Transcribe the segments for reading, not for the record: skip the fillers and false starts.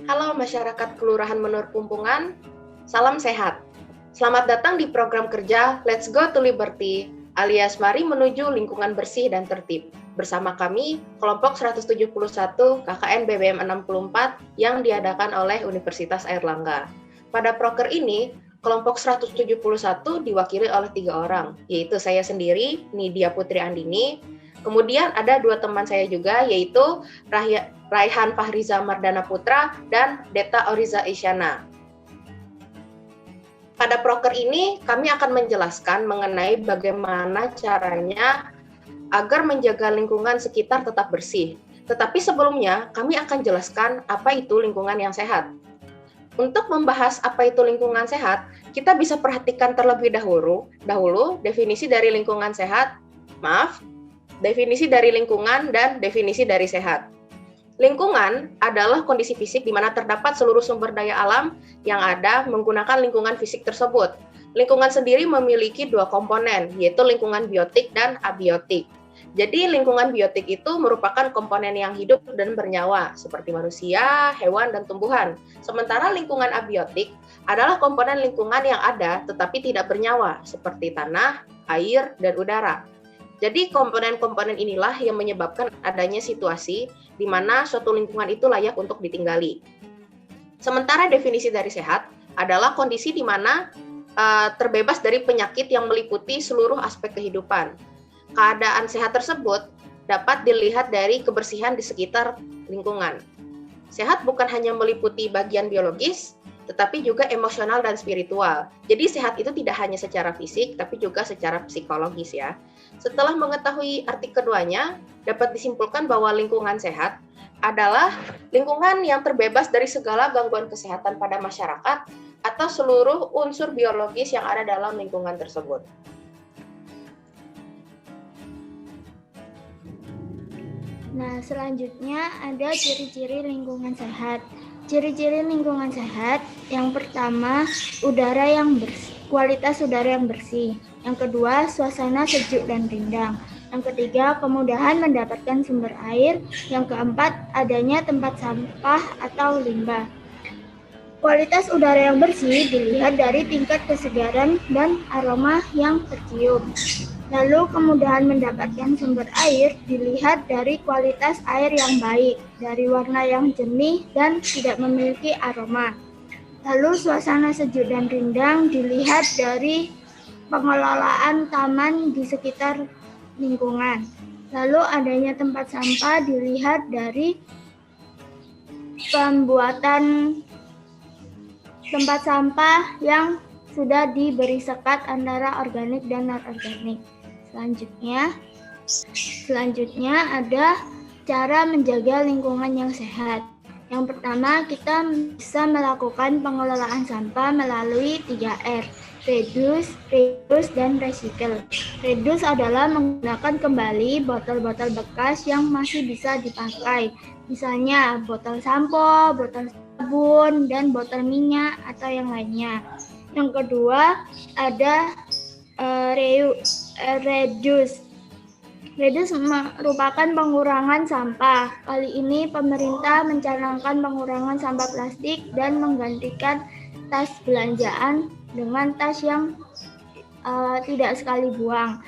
Halo masyarakat Kelurahan Menur Pumpungan, salam sehat. Selamat datang di program kerja Let's Go to Liberty, alias Mari Menuju Lingkungan Bersih dan Tertib. Bersama kami, kelompok 171 KKN BBM 64 yang diadakan oleh Universitas Airlangga. Pada proker ini, kelompok 171 diwakili oleh 3 orang, yaitu saya sendiri, Nidia Putri Andini, kemudian ada 2 teman saya juga, yaitu Raihan Fahriza Mardana Putra dan Deta Oriza Isyana. Pada proker ini, kami akan menjelaskan mengenai bagaimana caranya agar menjaga lingkungan sekitar tetap bersih. Tetapi sebelumnya, kami akan jelaskan apa itu lingkungan yang sehat. Untuk membahas apa itu lingkungan sehat, kita bisa perhatikan terlebih dahulu definisi dari lingkungan sehat, definisi dari lingkungan dan definisi dari sehat. Lingkungan adalah kondisi fisik di mana terdapat seluruh sumber daya alam yang ada menggunakan lingkungan fisik tersebut. Lingkungan sendiri memiliki 2 komponen, yaitu lingkungan biotik dan abiotik. Jadi lingkungan biotik itu merupakan komponen yang hidup dan bernyawa, seperti manusia, hewan, dan tumbuhan. Sementara lingkungan abiotik adalah komponen lingkungan yang ada tetapi tidak bernyawa, seperti tanah, air, dan udara. Jadi komponen-komponen inilah yang menyebabkan adanya situasi di mana suatu lingkungan itu layak untuk ditinggali. Sementara definisi dari sehat adalah kondisi di mana terbebas dari penyakit yang meliputi seluruh aspek kehidupan. Keadaan sehat tersebut dapat dilihat dari kebersihan di sekitar lingkungan. Sehat bukan hanya meliputi bagian biologis, tetapi juga emosional dan spiritual. Jadi sehat itu tidak hanya secara fisik, tapi juga secara psikologis ya. Setelah mengetahui arti keduanya, dapat disimpulkan bahwa lingkungan sehat adalah lingkungan yang terbebas dari segala gangguan kesehatan pada masyarakat atau seluruh unsur biologis yang ada dalam lingkungan tersebut. Nah, selanjutnya ada ciri-ciri lingkungan sehat. Ciri-ciri lingkungan sehat, yang pertama, kualitas udara yang bersih. Yang kedua, suasana sejuk dan rindang. Yang ketiga, kemudahan mendapatkan sumber air. Yang keempat, adanya tempat sampah atau limbah. Kualitas udara yang bersih dilihat dari tingkat kesegaran dan aroma yang tercium. Lalu kemudahan mendapatkan sumber air dilihat dari kualitas air yang baik, dari warna yang jernih dan tidak memiliki aroma. Lalu suasana sejuk dan rindang dilihat dari pengelolaan taman di sekitar lingkungan. Lalu adanya tempat sampah dilihat dari pembuatan tempat sampah yang sudah diberi sekat antara organik dan non-organik. Selanjutnya ada cara menjaga lingkungan yang sehat. Yang pertama, kita bisa melakukan pengelolaan sampah melalui 3R, reduce, reuse, dan recycle. Reduce adalah menggunakan kembali botol-botol bekas yang masih bisa dipakai, misalnya botol sampo, botol sabun, dan botol minyak atau yang lainnya. Yang kedua ada reduce. Reduce merupakan pengurangan sampah. Kali ini pemerintah mencanangkan pengurangan sampah plastik dan menggantikan tas belanjaan dengan tas yang tidak sekali buang.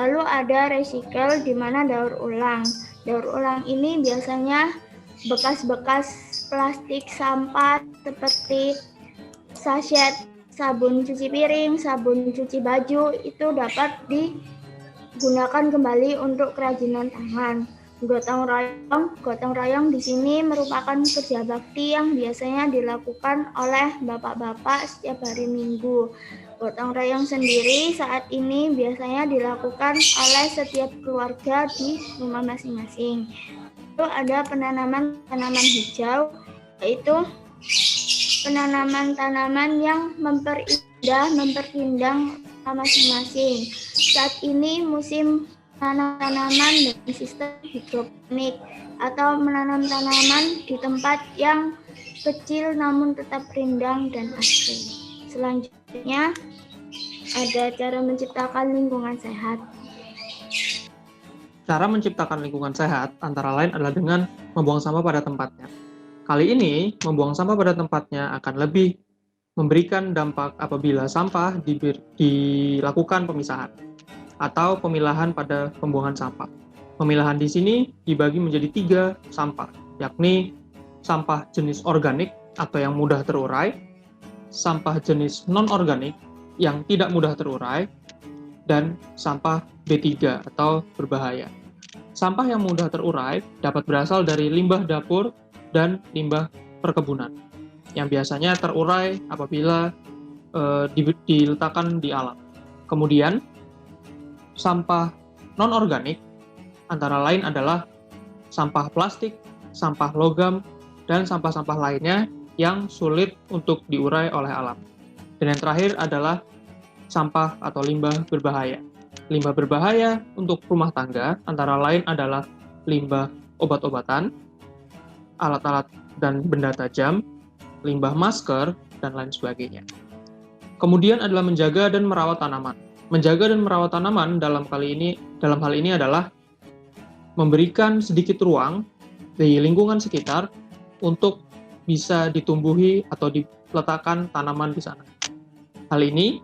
Lalu ada recycle di mana daur ulang. Daur ulang ini biasanya bekas-bekas plastik sampah seperti sachet sabun cuci piring, sabun cuci baju itu dapat digunakan kembali untuk kerajinan tangan. Gotong royong di sini merupakan kerja bakti yang biasanya dilakukan oleh bapak-bapak setiap hari Minggu. Gotong royong sendiri saat ini biasanya dilakukan oleh setiap keluarga di rumah masing-masing. Lalu ada penanaman tanaman hijau, yaitu penanaman tanaman yang memperindang masing-masing. Saat ini musim menanam tanaman dengan sistem hidroponik atau menanam tanaman di tempat yang kecil namun tetap rindang dan asri. Selanjutnya ada cara menciptakan lingkungan sehat. Cara menciptakan lingkungan sehat antara lain adalah dengan membuang sampah pada tempatnya. Kali ini, membuang sampah pada tempatnya akan lebih memberikan dampak apabila sampah dilakukan pemisahan atau pemilahan pada pembuangan sampah. Pemilahan di sini dibagi menjadi 3 sampah, yakni sampah jenis organik atau yang mudah terurai, sampah jenis non-organik yang tidak mudah terurai, dan sampah B3 atau berbahaya. Sampah yang mudah terurai dapat berasal dari limbah dapur dan limbah perkebunan, yang biasanya terurai apabila diletakkan di alam. Kemudian, sampah non-organik antara lain adalah sampah plastik, sampah logam, dan sampah-sampah lainnya yang sulit untuk diurai oleh alam. Dan yang terakhir adalah sampah atau limbah berbahaya. Limbah berbahaya untuk rumah tangga antara lain adalah limbah obat-obatan, alat-alat dan benda tajam, limbah masker, dan lain sebagainya. Kemudian adalah menjaga dan merawat tanaman. Menjaga dan merawat tanaman dalam hal ini adalah memberikan sedikit ruang di lingkungan sekitar untuk bisa ditumbuhi atau diletakkan tanaman di sana. Hal ini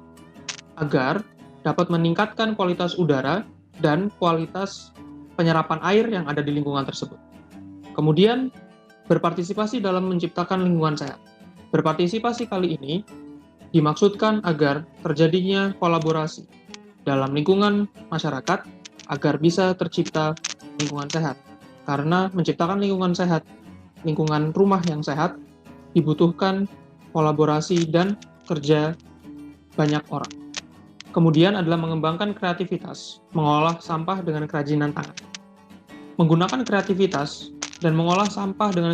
agar dapat meningkatkan kualitas udara dan kualitas penyerapan air yang ada di lingkungan tersebut. Kemudian, berpartisipasi dalam menciptakan lingkungan sehat. Berpartisipasi kali ini dimaksudkan agar terjadinya kolaborasi dalam lingkungan masyarakat agar bisa tercipta lingkungan sehat. Karena menciptakan lingkungan sehat, lingkungan rumah yang sehat, dibutuhkan kolaborasi dan kerja banyak orang. Kemudian adalah mengembangkan kreativitas, mengolah sampah dengan kerajinan tangan. Menggunakan kreativitas dan mengolah sampah dengan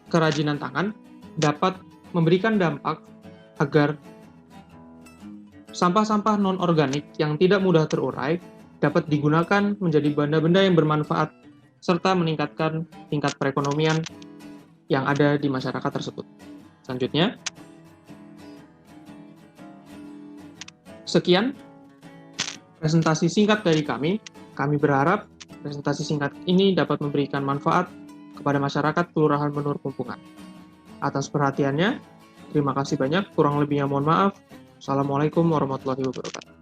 kerajinan tangan dapat memberikan dampak agar sampah-sampah non-organik yang tidak mudah terurai dapat digunakan menjadi benda-benda yang bermanfaat serta meningkatkan tingkat perekonomian yang ada di masyarakat tersebut. Selanjutnya, sekian presentasi singkat dari kami. Kami berharap presentasi singkat ini dapat memberikan manfaat kepada masyarakat Kelurahan Menur Pumpungan. Atas perhatiannya, terima kasih banyak. Kurang lebihnya mohon maaf. Assalamualaikum warahmatullahi wabarakatuh.